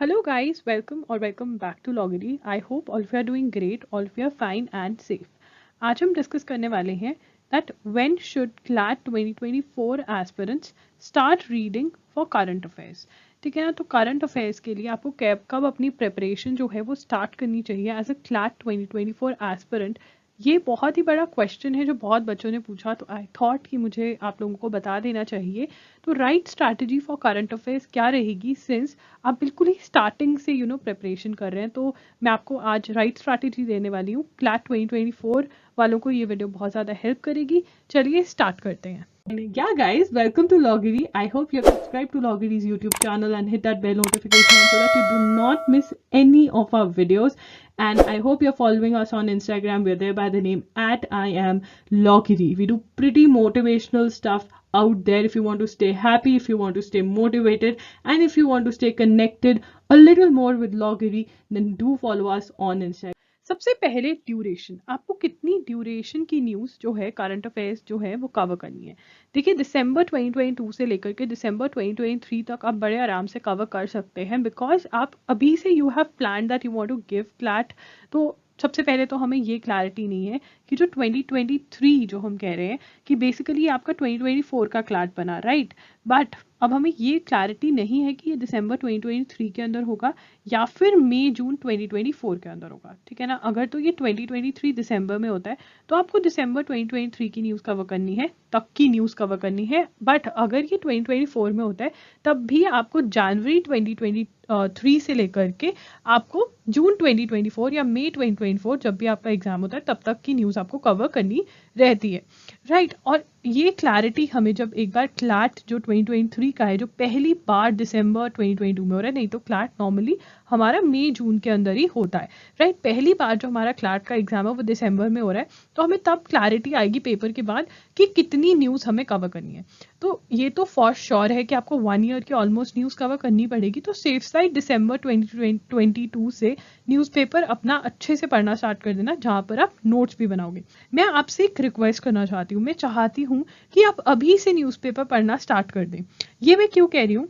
Hello guys, welcome back to Loggery. I hope all of you are doing great, all of you are fine and safe. आज हम discuss करने वाले हैं that when should CLAT 2024 aspirants start reading for current affairs. ठीक है ना, तो current affairs के लिए आपको कब अपनी प्रिपरेशन जो है वो स्टार्ट करनी चाहिए एज अ CLAT 2024 एस्पिरेंट. ये बहुत ही बड़ा क्वेश्चन है जो बहुत बच्चों ने पूछा, तो आई थॉट कि मुझे आप लोगों को बता देना चाहिए. तो right strategy for current affairs क्या रहेगी, सिंस आप बिल्कुल ही स्टार्टिंग से प्रिपरेशन कर रहे हैं, तो मैं आपको आज राइट स्ट्रैटेजी देने वाली हूँ. क्लैट 2024 वालों को ये वीडियो बहुत ज़्यादा हेल्प करेगी. चलिए स्टार्ट करते हैं. Yeah guys, welcome to Loggery. I hope you have subscribed to Loggery's YouTube channel and hit that bell notification so that you do not miss any of our videos. And I hope you're following us on Instagram. We're there by the name @IamLoggery. We do pretty motivational stuff out there if you want to stay happy, if you want to stay motivated, and if you want to stay connected a little more with Loggery, then do follow us on Instagram. सबसे पहले duration, आपको कितनी duration की news जो है current affairs जो है वो कवर करनी है. देखिए दिसंबर 2022 से लेकर के दिसंबर 2023 तक आप बड़े आराम से कवर कर सकते हैं, बिकॉज आप अभी से you have plan that you want to give CLAT. तो सबसे पहले तो हमें ये क्लैरिटी नहीं है कि जो 2023 जो हम कह रहे हैं कि बेसिकली आपका 2024 का क्लैट बना, राइट. बट अब हमें ये क्लैरिटी नहीं है कि ये दिसंबर 2023 के अंदर होगा या फिर मई जून 2024 के अंदर होगा. ठीक है ना, अगर तो ये 2023 दिसंबर में होता है तो आपको दिसंबर 2023 की न्यूज़ कवर करनी है, तब की न्यूज़ कवर करनी है. बट अगर ये 2024 में होता है तब भी आपको जनवरी 2023 से लेकर के आपको जून 2024 या मई 2024 जब भी आपका एग्जाम होता है तब तक की न्यूज़ आपको कवर करनी रहती है, राइट. और ये क्लैरिटी हमें जब एक बार क्लैट जो 2023 का है जो पहली बार दिसंबर 2022 में हो रहा है, नहीं तो क्लैट नॉर्मली हमारा मई जून के अंदर ही होता है, राइट. पहली बार जो हमारा क्लैट का एग्जाम है वो दिसंबर में हो रहा है, तो हमें तब क्लैरिटी आएगी पेपर के बाद कि कितनी न्यूज़ हमें कवर करनी है. तो ये तो फॉर श्योर है कि आपको 1 ईयर की ऑलमोस्ट न्यूज़ कवर करनी पड़ेगी. तो सेफ साइड दिसंबर 2022 से न्यूज़पेपर अपना अच्छे से पढ़ना स्टार्ट कर देना, जहाँ पर आप नोट्स भी बनाओगे. मैं आपसे एक रिक्वेस्ट करना चाहती हूँ, मैं चाहती हूँ कि आप अभी से न्यूज़पेपर पढ़ना स्टार्ट कर दें. ये मैं क्यों कह रही हूँ,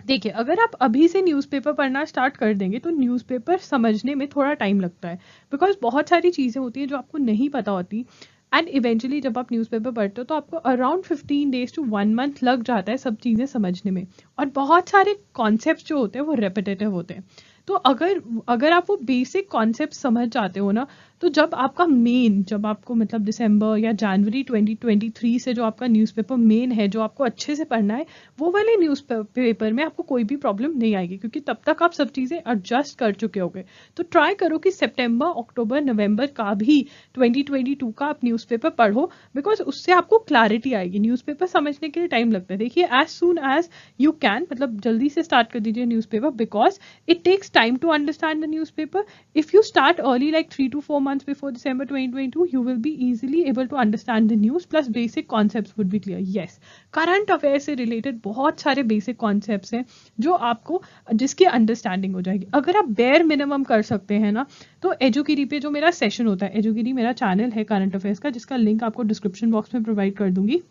देखिए अगर आप अभी से न्यूज़पेपर पढ़ना स्टार्ट कर देंगे तो न्यूज़पेपर समझने में थोड़ा टाइम लगता है, बिकॉज बहुत सारी चीज़ें होती हैं जो आपको नहीं पता होती. एंड इवेंचुअली जब आप न्यूज़पेपर पढ़ते हो तो आपको अराउंड 15 days to 1 month लग जाता है सब चीज़ें समझने में, और बहुत सारे कॉन्सेप्ट जो होते हैं वो रेपिटेटिव होते हैं. तो अगर आप वो बेसिक कॉन्सेप्ट समझ जाते हो ना, तो जब आपको मतलब दिसंबर या जनवरी 2023 से जो आपका न्यूज़पेपर मेन है जो आपको अच्छे से पढ़ना है, वो वाले न्यूज़पेपर में आपको कोई भी प्रॉब्लम नहीं आएगी, क्योंकि तब तक आप सब चीज़ें एडजस्ट कर चुके होगे. तो ट्राई करो कि सितंबर, अक्टूबर, नवंबर का भी 2022 का आप न्यूज़पेपर पढ़ो, बिकॉज उससे आपको क्लैरिटी आएगी. न्यूज़पेपर समझने के लिए टाइम लगता है. देखिए as soon as you can, मतलब जल्दी से स्टार्ट कर दीजिए newspaper, because it takes time to understand the newspaper. If you start early like 3 to 4 months before December 2022, you will be easily able to understand the news, plus basic concepts would be clear. Yes, current affairs से related बहुत सारे basic concepts हैं जो आपको जिसकी understanding हो जाएगी. अगर आप बेयर मिनिमम कर सकते हैं ना, तो एजुगिरी पे जो मेरा सेशन होता है, एजुगिरी मेरा चैनल है करंट अफेयर्स का, जिसका लिंक आपको डिस्क्रिप्शन बॉक्स में प्रोवाइड कर दूंगी,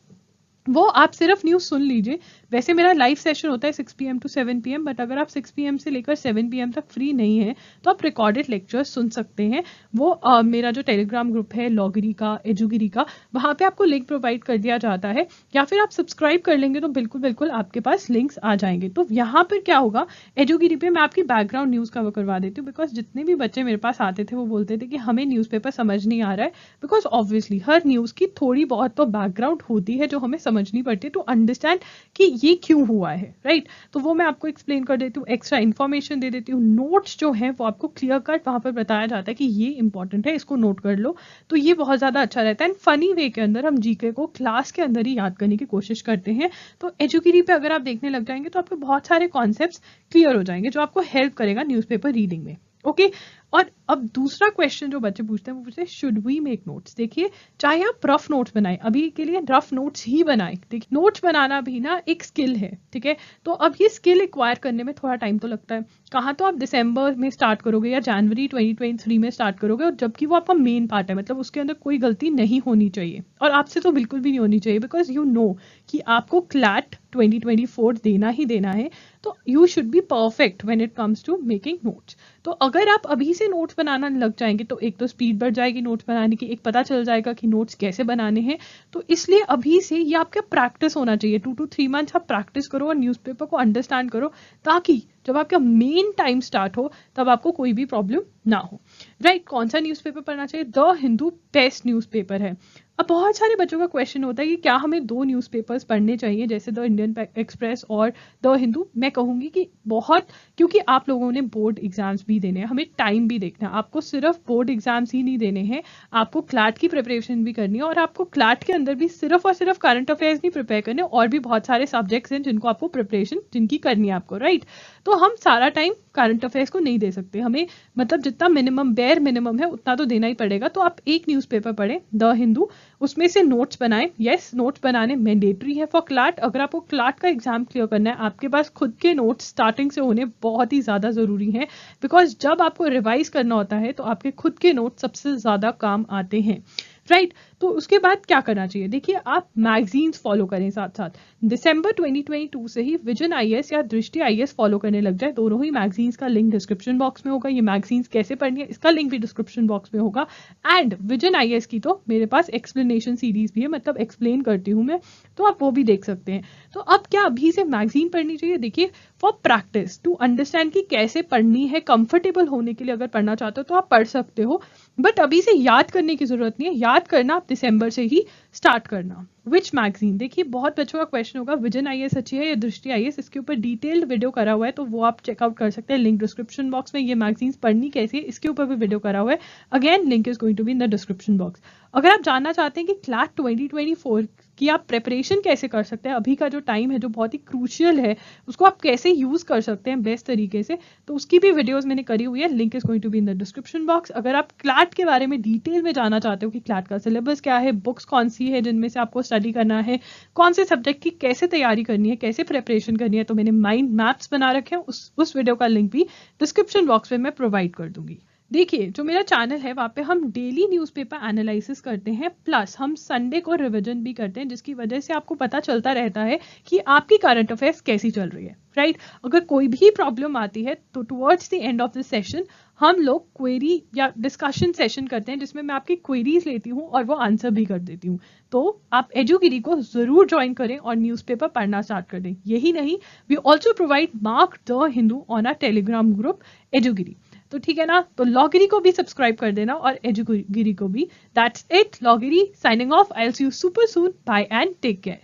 वो आप सिर्फ न्यूज़ सुन लीजिए. वैसे मेरा लाइव सेशन होता है 6 PM to 7 PM, बट अगर आप 6 PM से लेकर 7 PM तक फ्री नहीं है तो आप रिकॉर्डेड लेक्चर्स सुन सकते हैं. वो मेरा जो टेलीग्राम ग्रुप है लॉगरी का, एजुगिरी का, वहाँ पे आपको लिंक प्रोवाइड कर दिया जाता है, या फिर आप सब्सक्राइब कर लेंगे तो बिल्कुल आपके पास लिंक्स आ जाएंगे. तो यहाँ पर क्या होगा, एजुगिरी पे मैं आपकी बैकग्राउंड न्यूज़ कवर करवा देती हूँ, बिकॉज जितने भी बच्चे मेरे पास आते थे वो बोलते थे कि हमें न्यूज़पेपर समझ नहीं आ रहा है, बिकॉज ऑब्वियसली हर न्यूज़ की थोड़ी बहुत तो बैकग्राउंड होती है जो हमें समझनी पड़ती है टू अंडरस्टैंड कि ये क्यों हुआ है, राइट. तो वो मैं आपको एक्सप्लेन कर देती हूँ, एक्स्ट्रा इन्फॉर्मेशन दे देती हूँ. नोट्स जो है वो आपको क्लियर कट वहाँ पर बताया जाता है कि ये इंपॉर्टेंट है, इसको नोट कर लो. तो ये बहुत ज़्यादा अच्छा रहता है. एंड फनी वे के अंदर हम जीके को क्लास के अंदर ही याद करने की कोशिश करते हैं. तो एजुगिरी पे अगर आप देखने लग जाएंगे तो आपको बहुत सारे कॉन्सेप्ट्स क्लियर हो जाएंगे जो आपको हेल्प करेगा न्यूज़पेपर रीडिंग में. ओके और अब दूसरा क्वेश्चन जो बच्चे पूछते हैं वो पूछते हैं शुड वी मेक नोट्स। देखिए चाहे आप रफ नोट्स बनाएं, अभी के लिए रफ नोट्स ही बनाएं। देखिए नोट्स बनाना भी ना एक स्किल है, ठीक है। तो अब ये स्किल एक्वायर करने में थोड़ा टाइम तो लगता है। कहाँ तो आप दिसंबर में स्टार्ट करोगे या जनवरी 2023 में स्टार्ट करोगे, और जबकि वो आपका मेन पार्ट है, मतलब उसके अंदर कोई गलती नहीं होनी चाहिए और आपसे तो बिल्कुल भी नहीं होनी चाहिए, बिकॉज यू नो कि आपको क्लैट 2024 देना ही देना है। तो you should be perfect when it comes to making notes. तो अगर आप अभी से नोट्स बनाना लग जाएंगे तो एक तो स्पीड बढ़ जाएगी नोट्स बनाने की, एक पता चल जाएगा कि नोट्स कैसे बनाने हैं। तो इसलिए अभी से ये आपका प्रैक्टिस होना चाहिए। 2 to 3 मंथ्स आप प्रैक्टिस करो और न्यूज़पेपर को अंडरस्टैंड करो, ताकि जब आपका मेन टाइम स्टार्ट हो तब आपको कोई भी प्रॉब्लम ना हो। राइट, कौन सा न्यूज़पेपर पढ़ना चाहिए? द हिंदू बेस्ट न्यूज़पेपर है। अब बहुत सारे बच्चों का क्वेश्चन होता है कि क्या हमें 2 न्यूज़पेपर्स पढ़ने चाहिए, जैसे द इंडियन एक्सप्रेस और द हिंदू। मैं कहूँगी कि बहुत, क्योंकि आप लोगों ने बोर्ड एग्जाम्स भी देने हैं, हमें टाइम भी देखना है। आपको सिर्फ बोर्ड एग्जाम्स ही नहीं देने हैं, आपको क्लैट की प्रिपरेशन भी करनी है, और आपको क्लैट के अंदर भी सिर्फ और सिर्फ करंट अफेयर्स नहीं प्रिपेयर करने, और भी बहुत सारे सब्जेक्ट्स हैं जिनको आपको प्रिपरेशन जिनकी करनी है आपको। राइट, तो हम सारा टाइम करंट अफेयर्स को नहीं दे सकते, हमें मतलब जितना मिनिमम बेयर मिनिमम है उतना तो देना ही पड़ेगा। तो आप एक न्यूज़पेपर पढ़ें द हिंदू, उसमें से नोट्स बनाएं। यस, नोट्स बनाने मैंडेटरी है फॉर क्लैट। अगर आपको क्लैट का एग्जाम क्लियर करना है, आपके पास खुद के नोट्स स्टार्टिंग से होने बहुत ही ज़्यादा ज़रूरी है, बिकॉज जब आपको रिवाइज करना होता है तो आपके खुद के नोट्स सबसे ज़्यादा काम आते हैं। राइट, तो उसके बाद क्या करना चाहिए? देखिए आप मैगजीन्स फॉलो करें साथ साथ। दिसंबर 2022 से ही विजन आईएएस या दृष्टि आईएएस फॉलो करने लग जाए। दोनों ही मैगजीन्स का लिंक डिस्क्रिप्शन बॉक्स में होगा। ये मैगजीन्स कैसे पढ़नी है इसका लिंक भी डिस्क्रिप्शन बॉक्स में होगा। एंड विजन आईएएस की तो मेरे पास एक्सप्लेनेशन सीरीज भी है, मतलब एक्सप्लेन करती हूँ मैं, तो आप वो भी देख सकते हैं। तो अब क्या अभी से मैगजीन पढ़नी चाहिए? देखिए फॉर प्रैक्टिस टू अंडरस्टैंड कि कैसे पढ़नी है, कंफर्टेबल होने के लिए अगर पढ़ना चाहते हो तो आप पढ़ सकते हो, बट अभी से याद करने की जरूरत नहीं है। याद करना आप दिसंबर से ही स्टार्ट करना। Which magazine? देखिए बहुत बच्चों का क्वेश्चन होगा विजन आईएएस अच्छी है या दृष्टि आईएएस। इसके ऊपर डिटेल्ड वीडियो करा हुआ है, तो वो आप चेकआउट कर सकते हैं, लिंक डिस्क्रिप्शन बॉक्स में। ये मैगजीन्स पढ़नी कैसी है इसके ऊपर भी वीडियो करा हुआ है, again link is going to be in the description box. अगर आप जानना चाहते हैं कि क्लैट 2024 की आप प्रेपरेशन कैसे कर सकते हैं, अभी का जो टाइम है जो बहुत ही क्रूशियल है, उसको आप कैसे यूज कर सकते हैं बेस्ट तरीके से, तो उसकी भी वीडियोस मैंने करी हुई है, link is going to be in the description box. अगर आप क्लैट के बारे में डिटेल में जानना चाहते हो कि क्लैट का सिलेबस क्या है, बुक्स कौन सी है जिनमें से आपको स्टडी करना है, कौन से सब्जेक्ट की कैसे तैयारी करनी है, कैसे प्रिपरेशन करनी है, तो मैंने माइंड मैप्स बना रखे हैं, उस वीडियो का लिंक भी डिस्क्रिप्शन बॉक्स में मैं प्रोवाइड कर दूंगी। देखिए जो मेरा चैनल है वहाँ पे हम डेली न्यूज़पेपर एनालिसिस करते हैं, प्लस हम संडे को रिवीजन भी करते हैं, जिसकी वजह से आपको पता चलता रहता है कि आपकी करंट अफेयर्स कैसी चल रही है। राइट, अगर कोई भी प्रॉब्लम आती है तो towards the end of the session हम लोग क्वेरी या डिस्कशन सेशन करते हैं, जिसमें मैं आपकी क्वेरीज लेती हूँ और वो आंसर भी कर देती हूँ। तो आप एजुगिरी को जरूर ज्वाइन करें और न्यूज़पेपर पढ़ना स्टार्ट कर दें। यही नहीं, we also provide mark the Hindu on our Telegram group एजुगिरी। तो ठीक है ना, तो लॉगिरी को भी सब्सक्राइब कर देना और एजुगिरी को भी। दैट्स इट, लॉगिरी signing off. I will see you super soon, bye and take care.